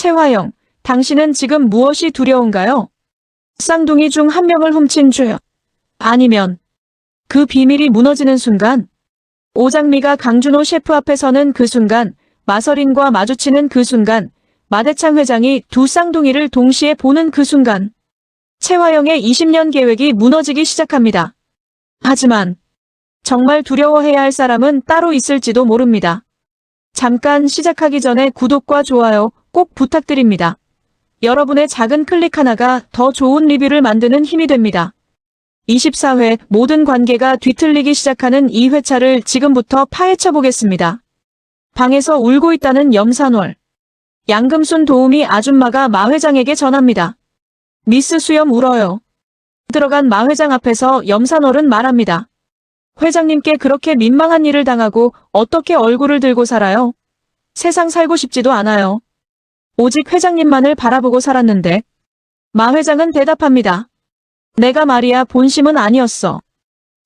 최화영, 당신은 지금 무엇이 두려운가요? 쌍둥이 중 한 명을 훔친 죄. 아니면 그 비밀이 무너지는 순간? 오장미가 강준호 셰프 앞에 서는 그 순간, 마서린과 마주치는 그 순간, 마대창 회장이 두 쌍둥이를 동시에 보는 그 순간, 최화영의 20년 계획이 무너지기 시작합니다. 하지만 정말 두려워해야 할 사람은 따로 있을지도 모릅니다. 잠깐 시작하기 전에 구독과 좋아요 꼭 부탁드립니다. 여러분의 작은 클릭 하나가 더 좋은 리뷰를 만드는 힘이 됩니다. 24회 모든 관계가 뒤틀리기 시작하는 이 회차를 지금부터 파헤쳐 보겠습니다. 방에서 울고 있다는 염산월. 양금순 도우미 아줌마가 마 회장에게 전합니다. 미스 수염 울어요. 들어간 마 회장 앞에서 염산월은 말합니다. 회장님께 그렇게 민망한 일을 당하고 어떻게 얼굴을 들고 살아요? 세상 살고 싶지도 않아요. 오직 회장님만을 바라보고 살았는데. 마 회장은 대답합니다. 내가 말이야 본심은 아니었어.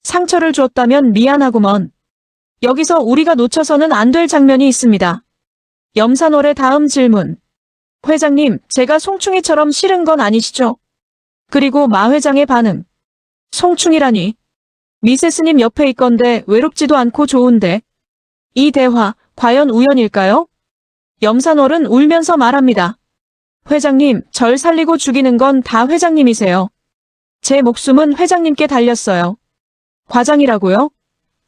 상처를 줬다면 미안하구먼. 여기서 우리가 놓쳐서는 안 될 장면이 있습니다. 염산월의 다음 질문. 회장님, 제가 송충이처럼 싫은 건 아니시죠? 그리고 마 회장의 반응. 송충이라니. 미세스님 옆에 있건데 외롭지도 않고 좋은데. 이 대화, 과연 우연일까요? 염산월은 울면서 말합니다. 회장님, 절 살리고 죽이는 건 다 회장님이세요. 제 목숨은 회장님께 달렸어요. 과장이라고요?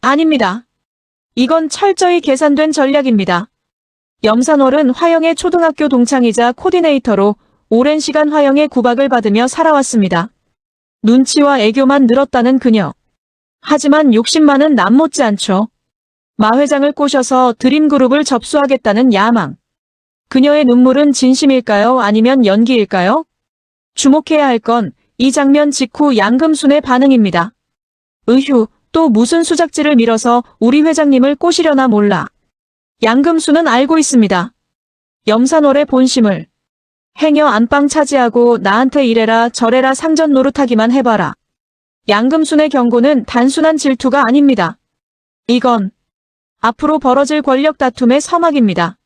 아닙니다. 이건 철저히 계산된 전략입니다. 염산월은 화영의 초등학교 동창이자 코디네이터로 오랜 시간 화영의 구박을 받으며 살아왔습니다. 눈치와 애교만 늘었다는 그녀. 하지만 욕심만은 남 못지 않죠. 마 회장을 꼬셔서 드림그룹을 접수하겠다는 야망. 그녀의 눈물은 진심일까요? 아니면 연기일까요? 주목해야 할 건 이 장면 직후 양금순의 반응입니다. 으휴, 또 무슨 수작질을 밀어서 우리 회장님을 꼬시려나 몰라. 양금순은 알고 있습니다. 염산월의 본심을. 행여 안방 차지하고 나한테 이래라 저래라 상전 노릇하기만 해봐라. 양금순의 경고는 단순한 질투가 아닙니다. 이건 앞으로 벌어질 권력 다툼의 서막입니다.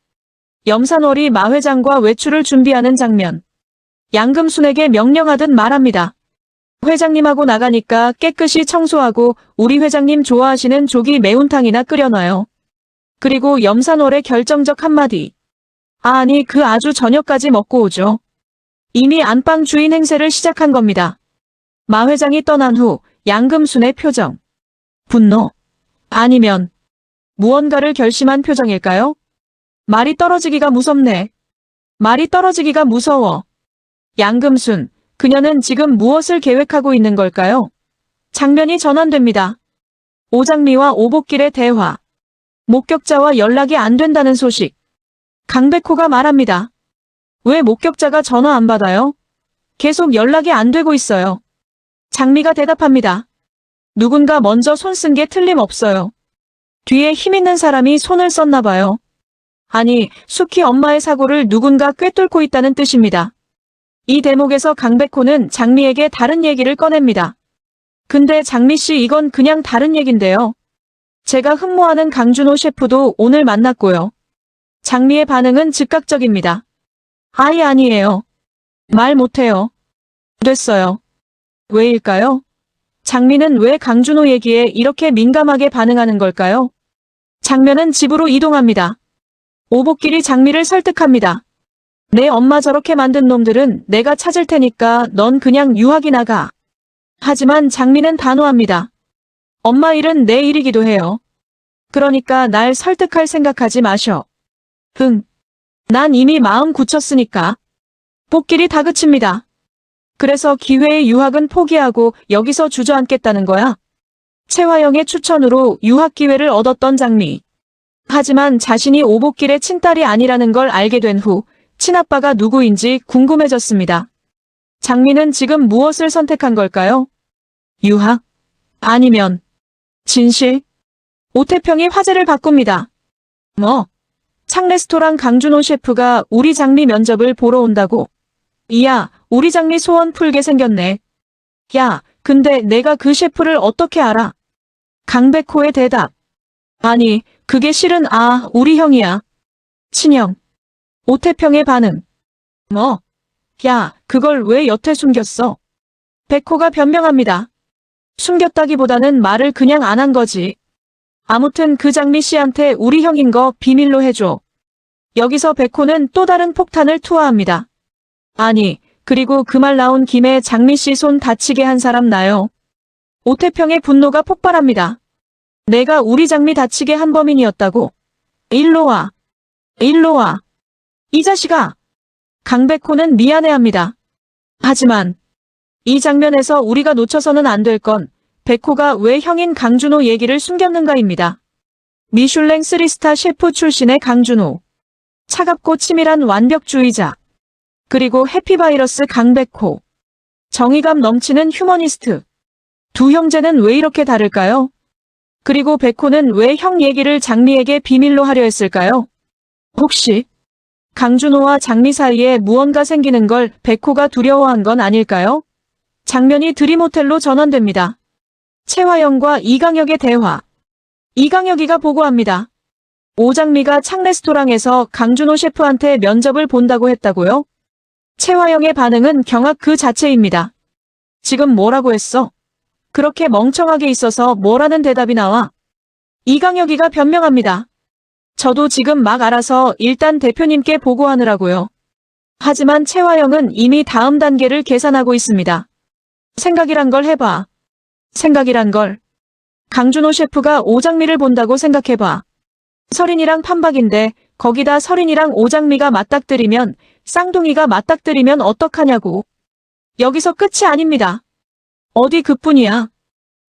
염산월이 마 회장과 외출을 준비하는 장면. 양금순에게 명령하듯 말합니다. 회장님하고 나가니까 깨끗이 청소하고 우리 회장님 좋아하시는 조기 매운탕이나 끓여놔요. 그리고 염산월의 결정적 한마디. 아니 그 아주 저녁까지 먹고 오죠. 이미 안방 주인 행세를 시작한 겁니다. 마 회장이 떠난 후 양금순의 표정. 분노. 아니면 무언가를 결심한 표정일까요? 말이 떨어지기가 무섭네. 말이 떨어지기가 무서워. 양금순, 그녀는 지금 무엇을 계획하고 있는 걸까요? 장면이 전환됩니다. 오장미와 오복길의 대화. 목격자와 연락이 안 된다는 소식. 강백호가 말합니다. 왜 목격자가 전화 안 받아요? 계속 연락이 안 되고 있어요. 장미가 대답합니다. 누군가 먼저 손 쓴 게 틀림없어요. 뒤에 힘 있는 사람이 손을 썼나 봐요. 아니, 수키 엄마의 사고를 누군가 꿰뚫고 있다는 뜻입니다. 이 대목에서 강백호는 장미에게 다른 얘기를 꺼냅니다. 근데 장미씨 이건 그냥 다른 얘긴데요. 제가 흠모하는 강준호 셰프도 오늘 만났고요. 장미의 반응은 즉각적입니다. 아예 아니에요. 말 못해요. 됐어요. 왜일까요? 장미는 왜 강준호 얘기에 이렇게 민감하게 반응하는 걸까요? 장면은 집으로 이동합니다. 오복길이 장미를 설득합니다. 내 엄마 저렇게 만든 놈들은 내가 찾을 테니까 넌 그냥 유학이나 가. 하지만 장미는 단호합니다. 엄마 일은 내 일이기도 해요. 그러니까 날 설득할 생각하지 마셔. 난 이미 마음 굳혔으니까. 복길이 다그칩니다. 그래서 기회의 유학은 포기하고 여기서 주저앉겠다는 거야? 최화영의 추천으로 유학 기회를 얻었던 장미. 하지만 자신이 오복길의 친딸이 아니라는 걸 알게 된 후 친아빠가 누구인지 궁금해졌습니다. 장미는 지금 무엇을 선택한 걸까요? 유학? 아니면 진실? 오태평이 화제를 바꿉니다. 창레스토랑 강준호 셰프가 우리 장미 면접을 보러 온다고. 이야, 우리 장미 소원 풀게 생겼네. 야, 근데 내가 그 셰프를 어떻게 알아? 강백호의 대답. 아니, 그게 실은 우리 형이야. 친형. 오태평의 반응. 뭐? 야, 그걸 왜 여태 숨겼어? 백호가 변명합니다. 숨겼다기보다는 말을 그냥 안 한 거지. 아무튼 그 장미 씨한테 우리 형인 거 비밀로 해줘. 여기서 백호는 또 다른 폭탄을 투하합니다. 아니, 그리고 그 말 나온 김에 장미 씨 손 다치게 한 사람 나요. 오태평의 분노가 폭발합니다. 내가 우리 장미 다치게 한 범인이었다고. 일로 와. 일로 와. 이 자식아. 강백호는 미안해합니다. 하지만 이 장면에서 우리가 놓쳐서는 안 될 건 백호가 왜 형인 강준호 얘기를 숨겼는가입니다. 미슐랭 3스타 셰프 출신의 강준호. 차갑고 치밀한 완벽주의자. 그리고 해피바이러스 강백호. 정의감 넘치는 휴머니스트. 두 형제는 왜 이렇게 다를까요? 그리고 백호는 왜 형 얘기를 장미에게 비밀로 하려 했을까요? 혹시 강준호와 장미 사이에 무언가 생기는 걸 백호가 두려워한 건 아닐까요? 장면이 드림호텔로 전환됩니다. 최화영과 이강혁의 대화. 이강혁이가 보고합니다. 오장미가 창레스토랑에서 강준호 셰프한테 면접을 본다고 했다고요? 최화영의 반응은 경악 그 자체입니다. 지금 뭐라고 했어? 그렇게 멍청하게 있어서 뭐라는 대답이 나와? 이강혁이가 변명합니다. 저도 지금 막 알아서 일단 대표님께 보고하느라고요. 하지만 최화영은 이미 다음 단계를 계산하고 있습니다. 생각이란 걸 해봐. 생각이란 걸. 강준호 셰프가 오장미를 본다고 생각해봐. 설인이랑 판박인데 거기다 설인이랑 오장미가 맞닥뜨리면 쌍둥이가 맞닥뜨리면 어떡하냐고. 여기서 끝이 아닙니다. 어디 그뿐이야.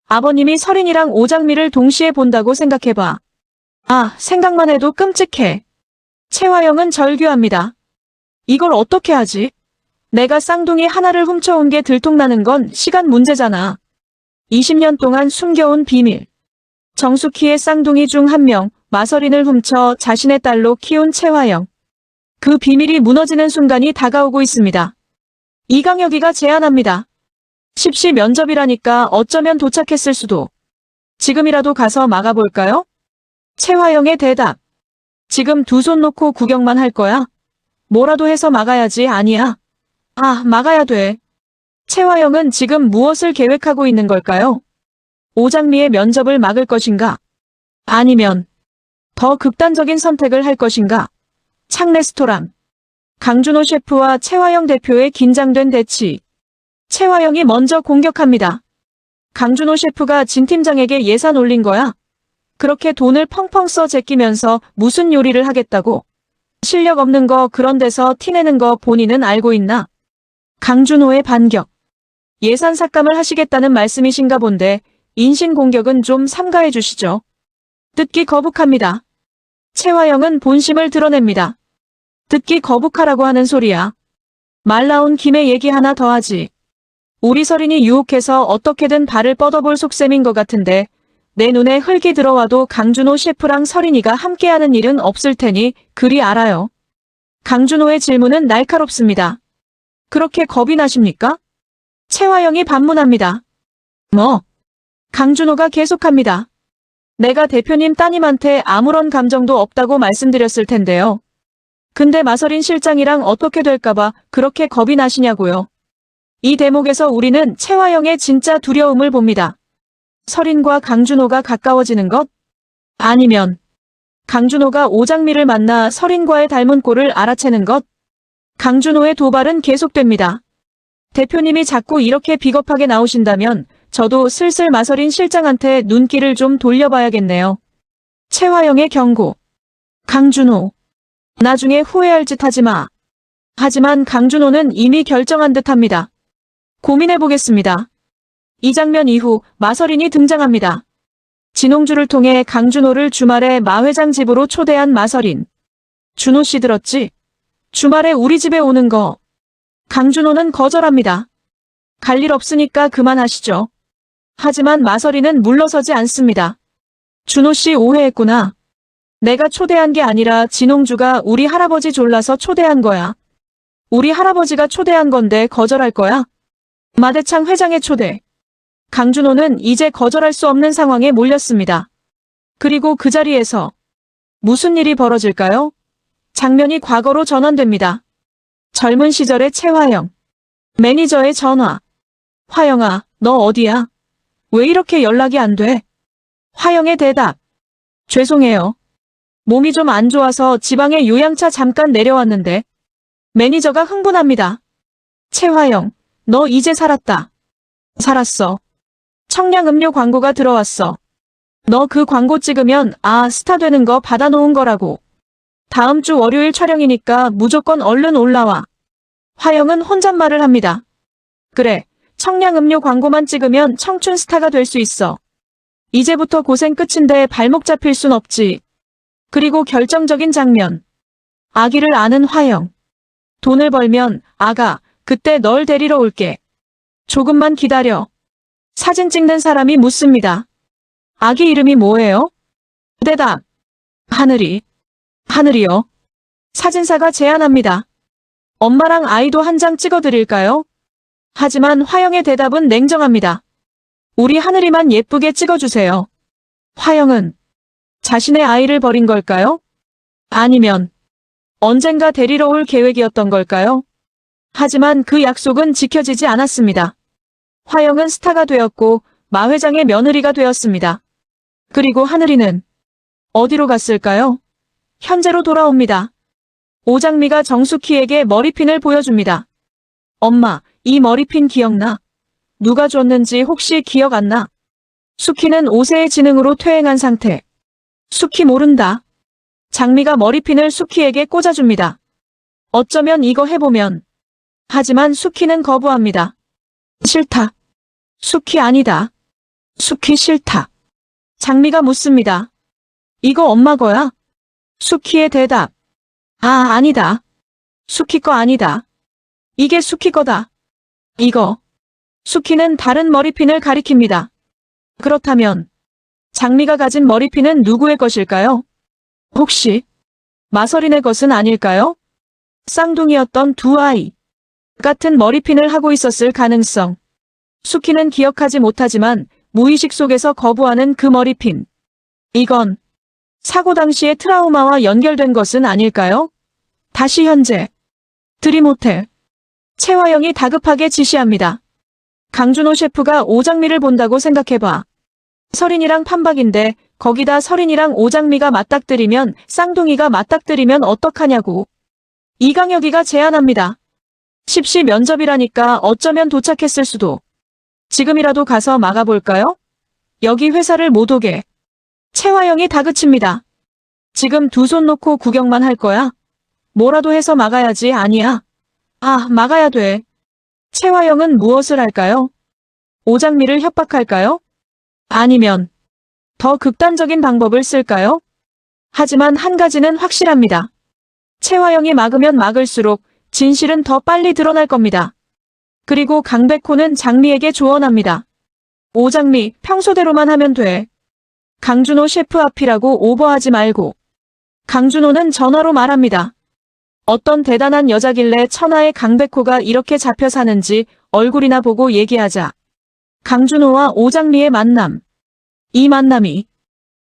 아버님이 설인이랑 오장미를 동시에 본다고 생각해봐. 아, 생각만 해도 끔찍해. 최화영은 절규합니다. 이걸 어떻게 하지? 내가 쌍둥이 하나를 훔쳐온 게 들통나는 건 시간 문제잖아. 20년 동안 숨겨온 비밀. 정숙희의 쌍둥이 중 한 명, 마설인을 훔쳐 자신의 딸로 키운 최화영. 그 비밀이 무너지는 순간이 다가오고 있습니다. 이강혁이가 제안합니다. 십시 면접이라니까 어쩌면 도착했을 수도. 지금이라도 가서 막아볼까요? 최화영의 대답. 지금 두 손 놓고 구경만 할 거야? 뭐라도 해서 막아야지. 아니야. 아, 막아야 돼. 최화영은 지금 무엇을 계획하고 있는 걸까요? 오장미의 면접을 막을 것인가? 아니면 더 극단적인 선택을 할 것인가? 창레스토랑. 강준호 셰프와 최화영 대표의 긴장된 대치. 최화영이 먼저 공격합니다. 강준호 셰프가 진 팀장에게 예산 올린 거야? 그렇게 돈을 펑펑 써 제끼면서 무슨 요리를 하겠다고? 실력 없는 거 그런 데서 티내는 거 본인은 알고 있나? 강준호의 반격. 예산 삭감을 하시겠다는 말씀이신가 본데 인신공격은 좀 삼가해 주시죠. 듣기 거북합니다. 최화영은 본심을 드러냅니다. 듣기 거북하라고 하는 소리야. 말 나온 김에 얘기 하나 더 하지. 우리 설인이 유혹해서 어떻게든 발을 뻗어볼 속셈인 것 같은데 내 눈에 흙이 들어와도 강준호 셰프랑 설인이가 함께하는 일은 없을 테니 그리 알아요. 강준호의 질문은 날카롭습니다. 그렇게 겁이 나십니까? 최화영이 반문합니다. 뭐? 강준호가 계속합니다. 내가 대표님 따님한테 아무런 감정도 없다고 말씀드렸을 텐데요. 근데 마설인 실장이랑 어떻게 될까봐 그렇게 겁이 나시냐고요. 이 대목에서 우리는 최화영의 진짜 두려움을 봅니다. 설인과 강준호가 가까워지는 것? 아니면 강준호가 오장미를 만나 설인과의 닮은 꼴을 알아채는 것? 강준호의 도발은 계속됩니다. 대표님이 자꾸 이렇게 비겁하게 나오신다면 저도 슬슬 마설인 실장한테 눈길을 좀 돌려봐야겠네요. 최화영의 경고. 강준호. 나중에 후회할 짓 하지 마. 하지만 강준호는 이미 결정한 듯합니다. 고민해보겠습니다. 이 장면 이후 마설인이 등장합니다. 진홍주를 통해 강준호를 주말에 마 회장 집으로 초대한 마설인. 준호 씨 들었지? 주말에 우리 집에 오는 거. 강준호는 거절합니다. 갈 일 없으니까 그만하시죠. 하지만 마설인은 물러서지 않습니다. 준호 씨 오해했구나. 내가 초대한 게 아니라 진홍주가 우리 할아버지 졸라서 초대한 거야. 우리 할아버지가 초대한 건데 거절할 거야? 마대창 회장의 초대. 강준호는 이제 거절할 수 없는 상황에 몰렸습니다. 그리고 그 자리에서 무슨 일이 벌어질까요? 장면이 과거로 전환됩니다. 젊은 시절의 최화영. 매니저의 전화. 화영아, 너 어디야? 왜 이렇게 연락이 안 돼? 화영의 대답. 죄송해요. 몸이 좀 안 좋아서 지방에 요양차 잠깐 내려왔는데. 매니저가 흥분합니다. 최화영, 너 이제 살았다. 살았어. 청량음료 광고가 들어왔어. 너 그 광고 찍으면 스타 되는 거 받아놓은 거라고. 다음 주 월요일 촬영이니까 무조건 얼른 올라와. 화영은 혼잣말을 합니다. 그래, 청량음료 광고만 찍으면 청춘 스타가 될 수 있어. 이제부터 고생 끝인데 발목 잡힐 순 없지. 그리고 결정적인 장면. 아기를 아는 화영. 돈을 벌면 아가, 그때 널 데리러 올게. 조금만 기다려. 사진 찍는 사람이 묻습니다. 아기 이름이 뭐예요? 대답. 하늘이. 하늘이요. 사진사가 제안합니다. 엄마랑 아이도 한 장 찍어드릴까요? 하지만 화영의 대답은 냉정합니다. 우리 하늘이만 예쁘게 찍어주세요. 화영은 자신의 아이를 버린 걸까요? 아니면 언젠가 데리러 올 계획이었던 걸까요? 하지만 그 약속은 지켜지지 않았습니다. 화영은 스타가 되었고 마 회장의 며느리가 되었습니다. 그리고 하늘이는 어디로 갔을까요? 현재로 돌아옵니다. 오장미가 정숙희에게 머리핀을 보여줍니다. 엄마, 이 머리핀 기억나? 누가 줬는지 혹시 기억 안 나? 숙희는 5세의 지능으로 퇴행한 상태. 숙희 모른다. 장미가 머리핀을 숙희에게 꽂아줍니다. 어쩌면 이거 해보면. 하지만 숙희는 거부합니다. 싫다. 숙희 아니다. 숙희 싫다. 장미가 묻습니다. 이거 엄마 거야? 숙희의 대답. 아니다. 숙희 거 아니다. 이게 숙희 거다. 이거. 숙희는 다른 머리핀을 가리킵니다. 그렇다면 장미가 가진 머리핀은 누구의 것일까요? 혹시 마서린의 것은 아닐까요? 쌍둥이였던 두 아이. 같은 머리핀을 하고 있었을 가능성. 숙희는 기억하지 못하지만 무의식 속에서 거부하는 그 머리핀. 이건 사고 당시의 트라우마와 연결된 것은 아닐까요? 다시 현재. 드림호텔. 최화영이 다급하게 지시합니다. 강준호 셰프가 오장미를 본다고 생각해봐. 서린이랑 판박인데 거기다 서린이랑 오장미가 맞닥뜨리면 쌍둥이가 맞닥뜨리면 어떡하냐고. 이강혁이가 제안합니다. 십시 면접이라니까 어쩌면 도착했을 수도. 지금이라도 가서 막아볼까요? 여기 회사를 못 오게. 최화영이 다그칩니다. 지금 두 손 놓고 구경만 할 거야? 뭐라도 해서 막아야지. 아니야. 막아야 돼. 최화영은 무엇을 할까요? 오장미를 협박할까요? 아니면 더 극단적인 방법을 쓸까요? 하지만 한 가지는 확실합니다. 최화영이 막으면 막을수록 진실은 더 빨리 드러날 겁니다. 그리고 강백호는 장미에게 조언합니다. 오장미, 평소대로만 하면 돼. 강준호 셰프 앞이라고 오버하지 말고. 강준호는 전화로 말합니다. 어떤 대단한 여자길래 천하의 강백호가 이렇게 잡혀 사는지 얼굴이나 보고 얘기하자. 강준호와 오장미의 만남. 이 만남이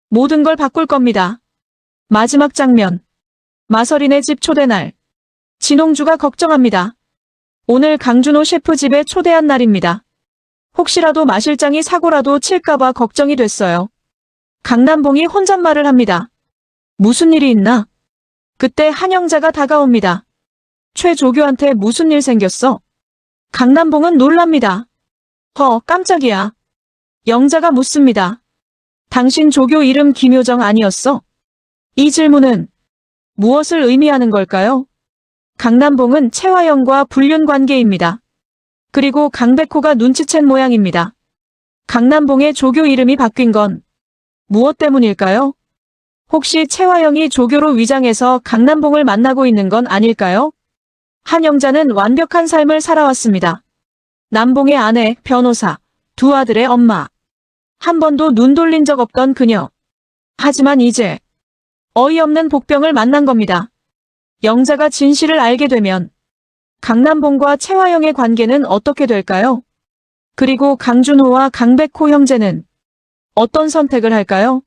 모든 걸 바꿀 겁니다. 마지막 장면. 마서린의 집 초대날. 진홍주가 걱정합니다. 오늘 강준호 셰프 집에 초대한 날입니다. 혹시라도 마 실장이 사고라도 칠까봐 걱정이 됐어요. 강남봉이 혼잣말을 합니다. 무슨 일이 있나? 그때 한영자가 다가옵니다. 최조교한테 무슨 일 생겼어? 강남봉은 놀랍니다. 깜짝이야. 영자가 묻습니다. 당신 조교 이름 김효정 아니었어? 이 질문은 무엇을 의미하는 걸까요? 강남봉은 최화영과 불륜 관계입니다. 그리고 강백호가 눈치챈 모양입니다. 강남봉의 조교 이름이 바뀐 건 무엇 때문일까요? 혹시 최화영이 조교로 위장해서 강남봉을 만나고 있는 건 아닐까요? 한영자는 완벽한 삶을 살아왔습니다. 남봉의 아내, 변호사, 두 아들의 엄마. 한 번도 눈 돌린 적 없던 그녀. 하지만 이제 어이없는 복병을 만난 겁니다. 영자가 진실을 알게 되면 강남봉과 최화영의 관계는 어떻게 될까요? 그리고 강준호와 강백호 형제는 어떤 선택을 할까요?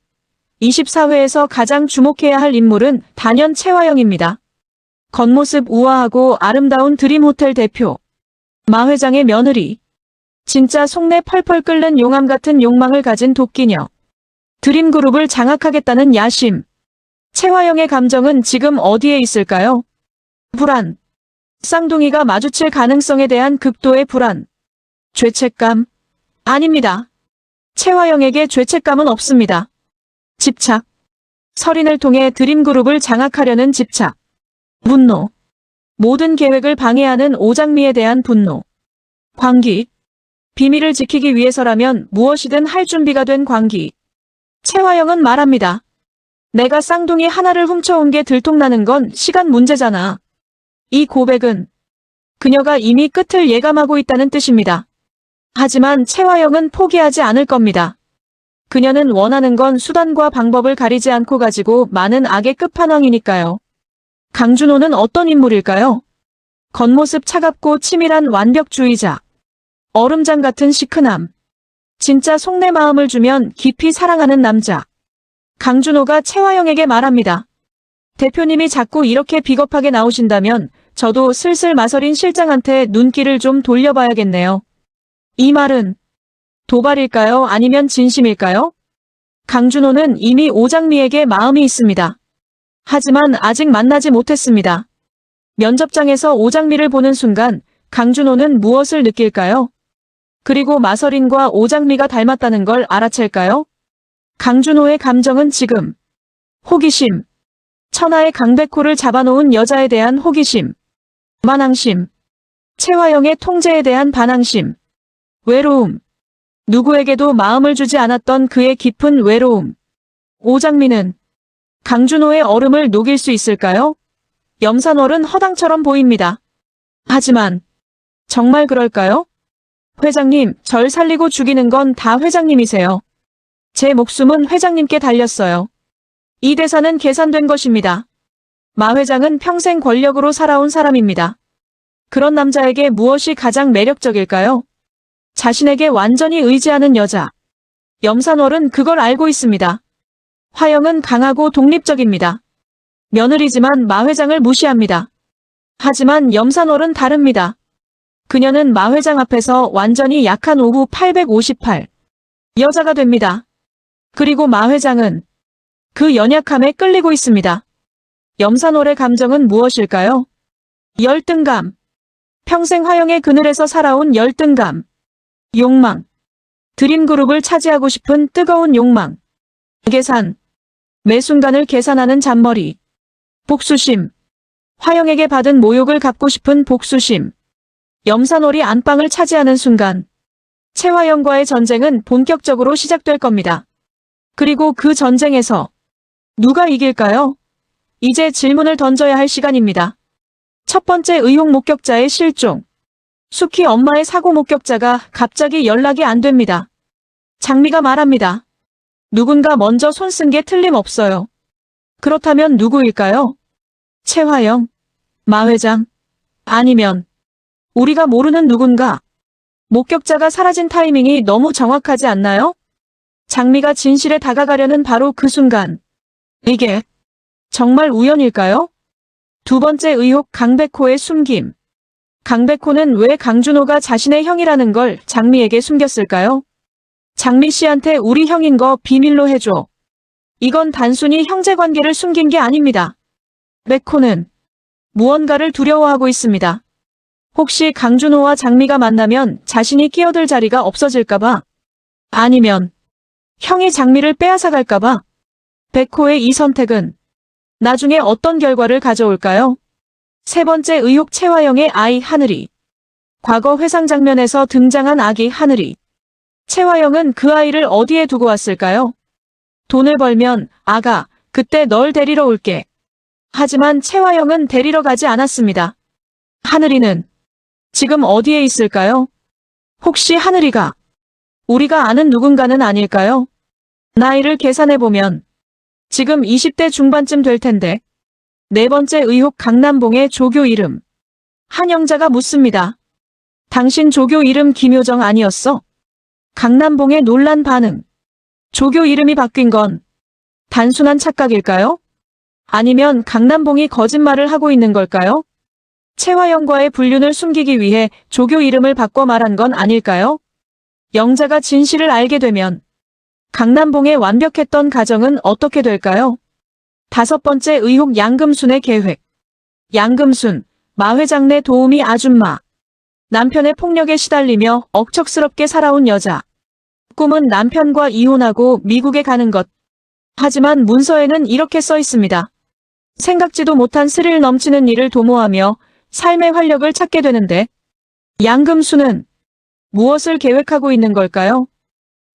24회에서 가장 주목해야 할 인물은 단연 최화영입니다. 겉모습 우아하고 아름다운 드림호텔 대표. 마 회장의 며느리. 진짜 속내 펄펄 끓는 용암 같은 욕망을 가진 도끼녀. 드림그룹을 장악하겠다는 야심. 최화영의 감정은 지금 어디에 있을까요? 불안. 쌍둥이가 마주칠 가능성에 대한 극도의 불안. 죄책감? 아닙니다. 최화영에게 죄책감은 없습니다. 집착. 설인을 통해 드림그룹을 장악하려는 집착. 분노. 모든 계획을 방해하는 오장미에 대한 분노. 광기. 비밀을 지키기 위해서라면 무엇이든 할 준비가 된 광기. 최화영은 말합니다. 내가 쌍둥이 하나를 훔쳐온 게 들통나는 건 시간 문제잖아. 이 고백은 그녀가 이미 끝을 예감하고 있다는 뜻입니다. 하지만 최화영은 포기하지 않을 겁니다. 그녀는 원하는 건 수단과 방법을 가리지 않고 가지고 많은 악의 끝판왕이니까요. 강준호는 어떤 인물일까요? 겉모습 차갑고 치밀한 완벽주의자. 얼음장 같은 시크함. 진짜 속내 마음을 주면 깊이 사랑하는 남자. 강준호가 최화영에게 말합니다. 대표님이 자꾸 이렇게 비겁하게 나오신다면 저도 슬슬 마서린 실장한테 눈길을 좀 돌려봐야겠네요. 이 말은 도발일까요? 아니면 진심일까요? 강준호는 이미 오장미에게 마음이 있습니다. 하지만 아직 만나지 못했습니다. 면접장에서 오장미를 보는 순간 강준호는 무엇을 느낄까요? 그리고 마서린과 오장미가 닮았다는 걸 알아챌까요? 강준호의 감정은 지금 호기심, 천하의 강백호를 잡아놓은 여자에 대한 호기심, 만항심, 최화영의 통제에 대한 반항심, 외로움, 누구에게도 마음을 주지 않았던 그의 깊은 외로움. 오장미는 강준호의 얼음을 녹일 수 있을까요? 염산월은 허당처럼 보입니다. 하지만 정말 그럴까요? 회장님, 절 살리고 죽이는 건 다 회장님이세요. 제 목숨은 회장님께 달렸어요. 이 대사는 계산된 것입니다. 마 회장은 평생 권력으로 살아온 사람입니다. 그런 남자에게 무엇이 가장 매력적일까요? 자신에게 완전히 의지하는 여자. 염산월은 그걸 알고 있습니다. 화영은 강하고 독립적입니다. 며느리지만 마 회장을 무시합니다. 하지만 염산월은 다릅니다. 그녀는 마 회장 앞에서 완전히 약한 오후 858 여자가 됩니다. 그리고 마 회장은 그 연약함에 끌리고 있습니다. 염산월의 감정은 무엇일까요? 열등감. 평생 화영의 그늘에서 살아온 열등감. 욕망. 드림그룹을 차지하고 싶은 뜨거운 욕망. 계산. 매 순간을 계산하는 잔머리. 복수심. 화영에게 받은 모욕을 갚고 싶은 복수심. 염산월이 안방을 차지하는 순간 최화영과의 전쟁은 본격적으로 시작될 겁니다. 그리고 그 전쟁에서 누가 이길까요? 이제 질문을 던져야 할 시간입니다. 첫 번째 의혹 목격자의 실종. 수키 엄마의 사고 목격자가 갑자기 연락이 안 됩니다. 장미가 말합니다. 누군가 먼저 손 쓴 게 틀림없어요. 그렇다면 누구일까요? 최화영? 마 회장? 아니면 우리가 모르는 누군가? 목격자가 사라진 타이밍이 너무 정확하지 않나요? 장미가 진실에 다가가려는 바로 그 순간. 이게 정말 우연일까요? 두 번째 의혹 강백호의 숨김. 강백호는 왜 강준호가 자신의 형이라는 걸 장미에게 숨겼을까요? 장미 씨한테 우리 형인 거 비밀로 해줘. 이건 단순히 형제관계를 숨긴 게 아닙니다. 백호는 무언가를 두려워하고 있습니다. 혹시 강준호와 장미가 만나면 자신이 끼어들 자리가 없어질까봐? 아니면 형이 장미를 빼앗아갈까봐? 백호의 이 선택은 나중에 어떤 결과를 가져올까요? 세 번째 의혹 최화영의 아이 하늘이. 과거 회상 장면에서 등장한 아기 하늘이. 최화영은 그 아이를 어디에 두고 왔을까요? 돈을 벌면 아가, 그때 널 데리러 올게. 하지만 최화영은 데리러 가지 않았습니다. 하늘이는 지금 어디에 있을까요? 혹시 하늘이가 우리가 아는 누군가는 아닐까요? 나이를 계산해보면 지금 20대 중반쯤 될 텐데. 네 번째 의혹 강남봉의 조교 이름. 한 영자가 묻습니다. 당신 조교 이름 김효정 아니었어? 강남봉의 놀란 반응. 조교 이름이 바뀐 건 단순한 착각일까요? 아니면 강남봉이 거짓말을 하고 있는 걸까요? 채화영과의 불륜을 숨기기 위해 조교 이름을 바꿔 말한 건 아닐까요? 영자가 진실을 알게 되면 강남봉의 완벽했던 가정은 어떻게 될까요? 5번째 의혹 양금순의 계획. 양금순, 마 회장 내 도우미 아줌마. 남편의 폭력에 시달리며 억척스럽게 살아온 여자. 꿈은 남편과 이혼하고 미국에 가는 것. 하지만 문서에는 이렇게 써 있습니다. 생각지도 못한 스릴 넘치는 일을 도모하며 삶의 활력을 찾게 되는데 양금순은 무엇을 계획하고 있는 걸까요?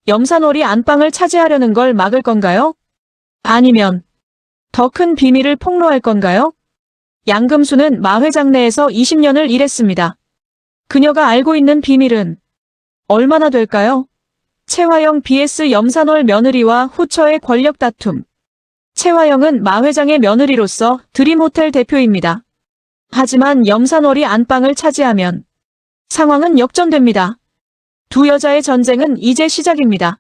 염산월이 안방을 차지하려는 걸 막을 건가요? 아니면 더 큰 비밀을 폭로할 건가요? 양금순은 마 회장 내에서 20년을 일했습니다. 그녀가 알고 있는 비밀은 얼마나 될까요? 채화영 vs 염산월 며느리와 후처의 권력 다툼. 채화영은 마 회장의 며느리로서 드림호텔 대표입니다. 하지만 염산월이 안방을 차지하면 상황은 역전됩니다. 두 여자의 전쟁은 이제 시작입니다.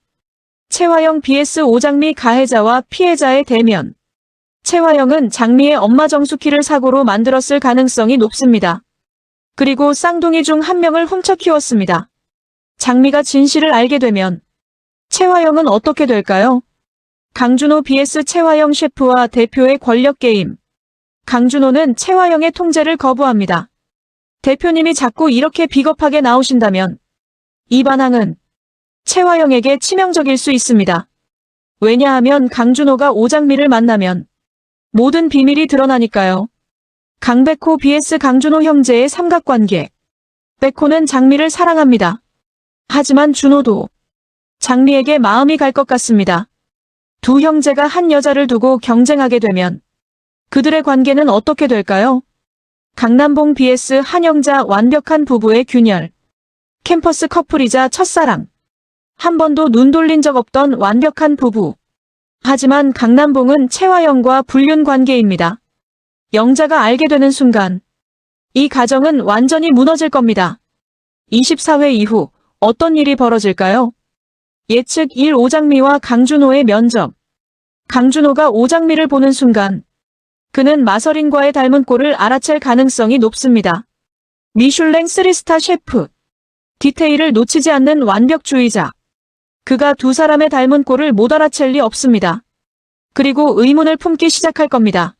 채화영 vs 오장미 가해자와 피해자의 대면. 채화영은 장미의 엄마 정수키를 사고로 만들었을 가능성이 높습니다. 그리고 쌍둥이 중 한 명을 훔쳐 키웠습니다. 장미가 진실을 알게 되면 채화영은 어떻게 될까요? 강준호 vs 채화영 셰프와 대표의 권력 게임. 강준호는 채화영의 통제를 거부합니다. 대표님이 자꾸 이렇게 비겁하게 나오신다면 이 반항은 채화영에게 치명적일 수 있습니다. 왜냐하면 강준호가 오장미를 만나면 모든 비밀이 드러나니까요. 강백호 vs 강준호 형제의 삼각관계. 백호는 장미를 사랑합니다. 하지만 준호도 장미에게 마음이 갈 것 같습니다. 두 형제가 한 여자를 두고 경쟁하게 되면 그들의 관계는 어떻게 될까요? 강남봉 vs 한영자 완벽한 부부의 균열. 캠퍼스 커플이자 첫사랑. 한 번도 눈 돌린 적 없던 완벽한 부부. 하지만 강남봉은 채화영과 불륜 관계입니다. 영자가 알게 되는 순간 이 가정은 완전히 무너질 겁니다. 24회 이후 어떤 일이 벌어질까요? 예측 1. 오장미와 강준호의 면접. 강준호가 오장미를 보는 순간 그는 마서린과의 닮은 꼴을 알아챌 가능성이 높습니다. 미슐랭 3스타 셰프. 디테일을 놓치지 않는 완벽주의자. 그가 두 사람의 닮은 꼴을 못 알아챌 리 없습니다. 그리고 의문을 품기 시작할 겁니다.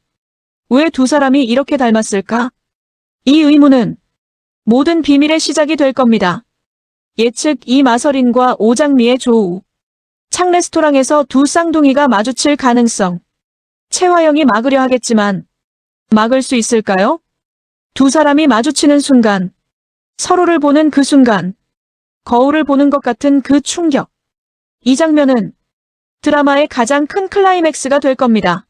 왜 두 사람이 이렇게 닮았을까? 이 의문은 모든 비밀의 시작이 될 겁니다. 예측 2. 마서린과 오장미의 조우. 창 레스토랑에서 두 쌍둥이가 마주칠 가능성. 채화영이 막으려 하겠지만 막을 수 있을까요? 두 사람이 마주치는 순간, 서로를 보는 그 순간, 거울을 보는 것 같은 그 충격. 이 장면은 드라마의 가장 큰 클라이맥스가 될 겁니다.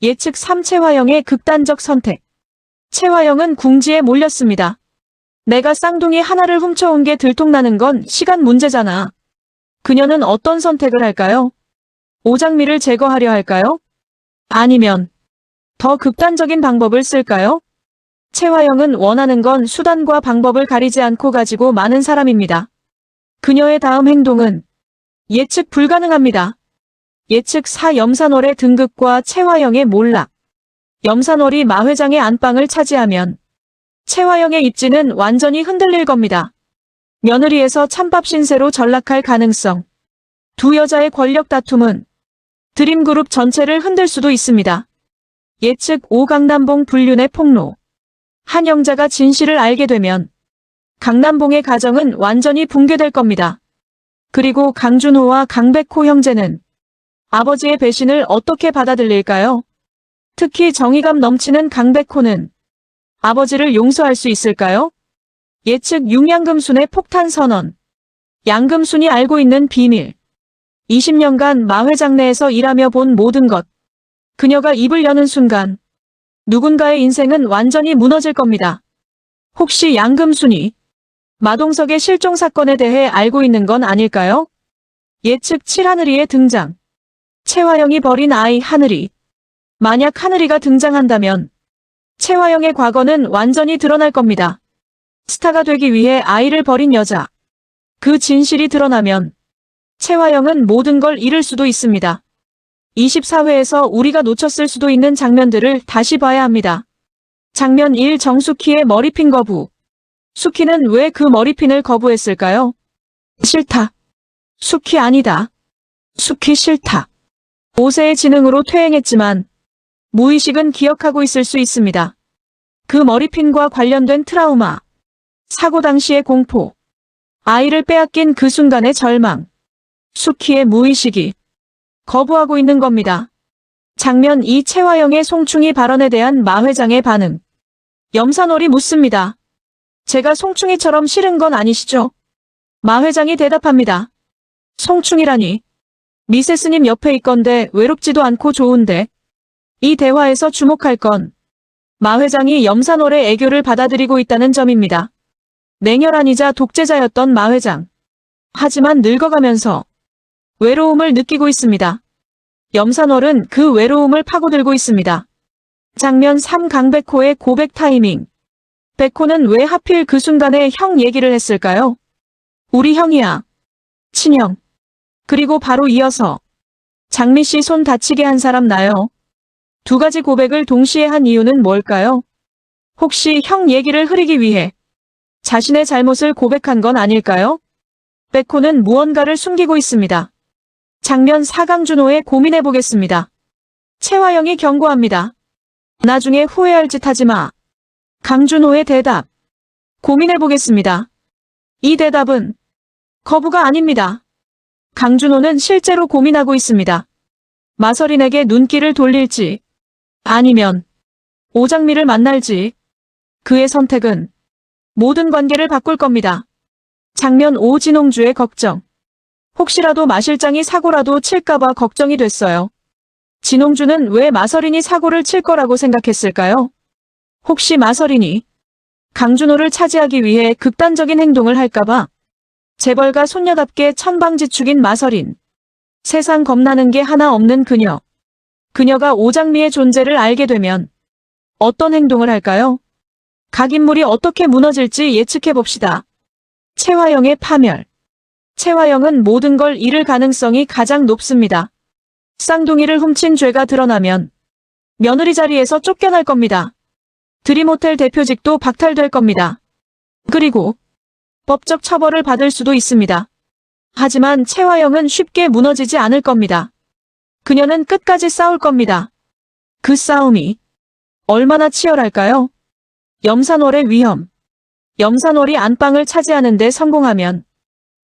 예측 3. 채화영의 극단적 선택. 채화영은 궁지에 몰렸습니다. 내가 쌍둥이 하나를 훔쳐온 게 들통나는 건 시간 문제잖아. 그녀는 어떤 선택을 할까요? 오장미를 제거하려 할까요? 아니면 더 극단적인 방법을 쓸까요? 채화영은 원하는 건 수단과 방법을 가리지 않고 가지고 많은 사람입니다. 그녀의 다음 행동은 예측 불가능합니다. 예측 4. 염산월의 등극과 채화영의 몰락. 염산월이 마 회장의 안방을 차지하면 채화영의 입지는 완전히 흔들릴 겁니다. 며느리에서 찬밥 신세로 전락할 가능성. 두 여자의 권력 다툼은 드림그룹 전체를 흔들 수도 있습니다. 예측 5. 강남봉 불륜의 폭로. 한영자가 진실을 알게 되면 강남봉의 가정은 완전히 붕괴될 겁니다. 그리고 강준호와 강백호 형제는 아버지의 배신을 어떻게 받아들일까요? 특히 정의감 넘치는 강백호는 아버지를 용서할 수 있을까요? 예측 6. 양금순의 폭탄 선언. 양금순이 알고 있는 비밀. 20년간 마 회장 내에서 일하며 본 모든 것. 그녀가 입을 여는 순간 누군가의 인생은 완전히 무너질 겁니다. 혹시 양금순이 마동석의 실종 사건에 대해 알고 있는 건 아닐까요? 예측 7. 하늘이의 등장. 채화영이 버린 아이 하늘이. 만약 하늘이가 등장한다면 채화영의 과거는 완전히 드러날 겁니다. 스타가 되기 위해 아이를 버린 여자. 그 진실이 드러나면 채화영은 모든 걸 잃을 수도 있습니다. 24회에서 우리가 놓쳤을 수도 있는 장면들을 다시 봐야 합니다. 장면 1. 정숙희의 머리핀 거부. 숙희는 왜 그 머리핀을 거부했을까요? 싫다. 숙희 아니다. 숙희 싫다. 5세의 지능으로 퇴행했지만 무의식은 기억하고 있을 수 있습니다. 그 머리핀과 관련된 트라우마, 사고 당시의 공포, 아이를 빼앗긴 그 순간의 절망, 숙희의 무의식이 거부하고 있는 겁니다. 장면 2. 채화영의 송충이 발언에 대한 마 회장의 반응. 염산월이 묻습니다. 제가 송충이처럼 싫은 건 아니시죠? 마 회장이 대답합니다. 송충이라니. 미세스님 옆에 있건데 외롭지도 않고 좋은데. 이 대화에서 주목할 건 마 회장이 염산월의 애교를 받아들이고 있다는 점입니다. 냉혈한이자 독재자였던 마 회장. 하지만 늙어가면서 외로움을 느끼고 있습니다. 염산월은 그 외로움을 파고들고 있습니다. 장면 3. 강백호의 고백 타이밍. 백호는 왜 하필 그 순간에 형 얘기를 했을까요? 우리 형이야. 친형. 그리고 바로 이어서 장미씨 손 다치게 한 사람 나요. 두 가지 고백을 동시에 한 이유는 뭘까요? 혹시 형 얘기를 흐리기 위해 자신의 잘못을 고백한 건 아닐까요? 백호는 무언가를 숨기고 있습니다. 장면 4. 강준호의 고민해보겠습니다. 채화영이 경고합니다. 나중에 후회할 짓 하지 마. 강준호의 대답. 고민해보겠습니다. 이 대답은 거부가 아닙니다. 강준호는 실제로 고민하고 있습니다. 마서린에게 눈길을 돌릴지 아니면 오장미를 만날지. 그의 선택은 모든 관계를 바꿀 겁니다. 장면 5. 진홍주의 걱정. 혹시라도 마 실장이 사고라도 칠까봐 걱정이 됐어요. 진홍주는 왜 마서린이 사고를 칠 거라고 생각했을까요? 혹시 마서린이 강준호를 차지하기 위해 극단적인 행동을 할까봐. 재벌가 손녀답게 천방지축인 마서린. 세상 겁나는 게 하나 없는 그녀. 그녀가 오장미의 존재를 알게 되면 어떤 행동을 할까요? 각인물이 어떻게 무너질지 예측해봅시다. 채화영의 파멸. 채화영은 모든 걸 잃을 가능성이 가장 높습니다. 쌍둥이를 훔친 죄가 드러나면 며느리 자리에서 쫓겨날 겁니다. 드림호텔 대표직도 박탈될 겁니다. 그리고 법적 처벌을 받을 수도 있습니다. 하지만 채화영은 쉽게 무너지지 않을 겁니다. 그녀는 끝까지 싸울 겁니다. 그 싸움이 얼마나 치열할까요? 염산월의 위험. 염산월이 안방을 차지하는 데 성공하면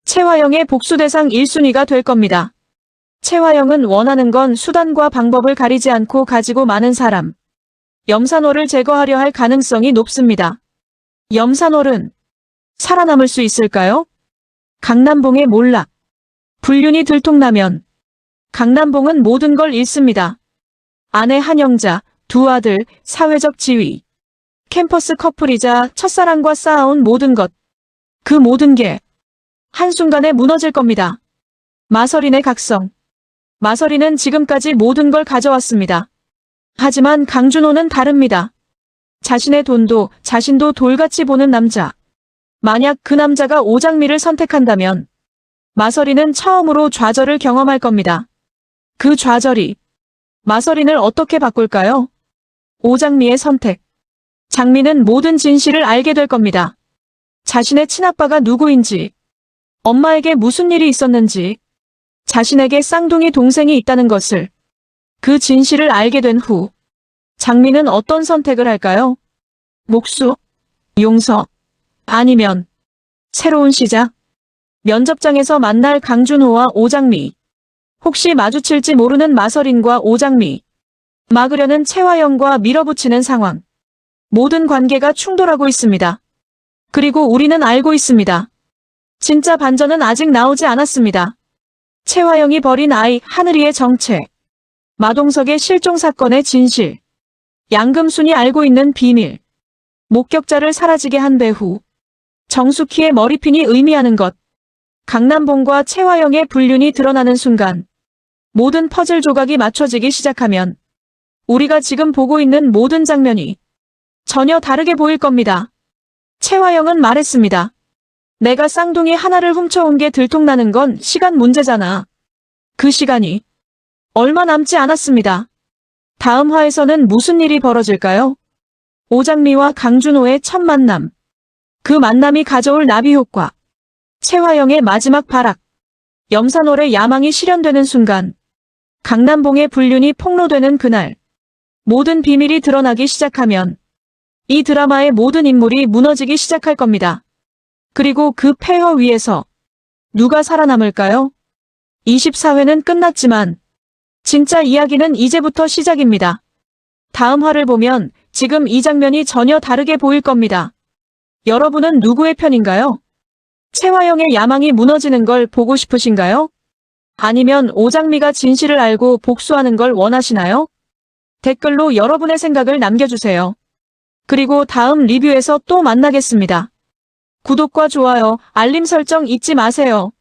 채화영의 복수대상 1순위가 될 겁니다. 채화영은 원하는 건 수단과 방법을 가리지 않고 가지고 많은 사람. 염산월을 제거하려 할 가능성이 높습니다. 염산월은 살아남을 수 있을까요? 강남봉의 몰락. 불륜이 들통나면 강남봉은 모든 걸 잃습니다. 아내 한영자, 두 아들, 사회적 지위, 캠퍼스 커플이자 첫사랑과 쌓아온 모든 것. 그 모든 게 한순간에 무너질 겁니다. 마서린의 각성. 마서린은 지금까지 모든 걸 가져왔습니다. 하지만 강준호는 다릅니다. 자신의 돈도 자신도 돌같이 보는 남자. 만약 그 남자가 오장미를 선택한다면 마서린은 처음으로 좌절을 경험할 겁니다. 그 좌절이 마서린을 어떻게 바꿀까요? 오장미의 선택. 장미는 모든 진실을 알게 될 겁니다. 자신의 친아빠가 누구인지, 엄마에게 무슨 일이 있었는지, 자신에게 쌍둥이 동생이 있다는 것을, 그 진실을 알게 된 후 장미는 어떤 선택을 할까요? 목수? 용서? 아니면 새로운 시작? 면접장에서 만날 강준호와 오장미. 혹시 마주칠지 모르는 마서린과 오장미. 막으려는 채화영과 밀어붙이는 상황. 모든 관계가 충돌하고 있습니다. 그리고 우리는 알고 있습니다. 진짜 반전은 아직 나오지 않았습니다. 채화영이 버린 아이 하늘이의 정체. 마동석의 실종 사건의 진실. 양금순이 알고 있는 비밀. 목격자를 사라지게 한 배후. 정숙희의 머리핀이 의미하는 것. 강남봉과 채화영의 불륜이 드러나는 순간 모든 퍼즐 조각이 맞춰지기 시작하면 우리가 지금 보고 있는 모든 장면이 전혀 다르게 보일 겁니다. 채화영은 말했습니다. 내가 쌍둥이 하나를 훔쳐온 게 들통나는 건 시간 문제잖아. 그 시간이 얼마 남지 않았습니다. 다음 화에서는 무슨 일이 벌어질까요? 오장미와 강준호의 첫 만남. 그 만남이 가져올 나비 효과. 최화영의 마지막 발악. 염산월의 야망이 실현되는 순간. 강남봉의 불륜이 폭로되는 그날. 모든 비밀이 드러나기 시작하면 이 드라마의 모든 인물이 무너지기 시작할 겁니다. 그리고 그 폐허 위에서 누가 살아남을까요? 24회는 끝났지만 진짜 이야기는 이제부터 시작입니다. 다음 화를 보면 지금 이 장면이 전혀 다르게 보일 겁니다. 여러분은 누구의 편인가요? 최화영의 야망이 무너지는 걸 보고 싶으신가요? 아니면 오장미가 진실을 알고 복수하는 걸 원하시나요? 댓글로 여러분의 생각을 남겨주세요. 그리고 다음 리뷰에서 또 만나겠습니다. 구독과 좋아요, 알림 설정 잊지 마세요.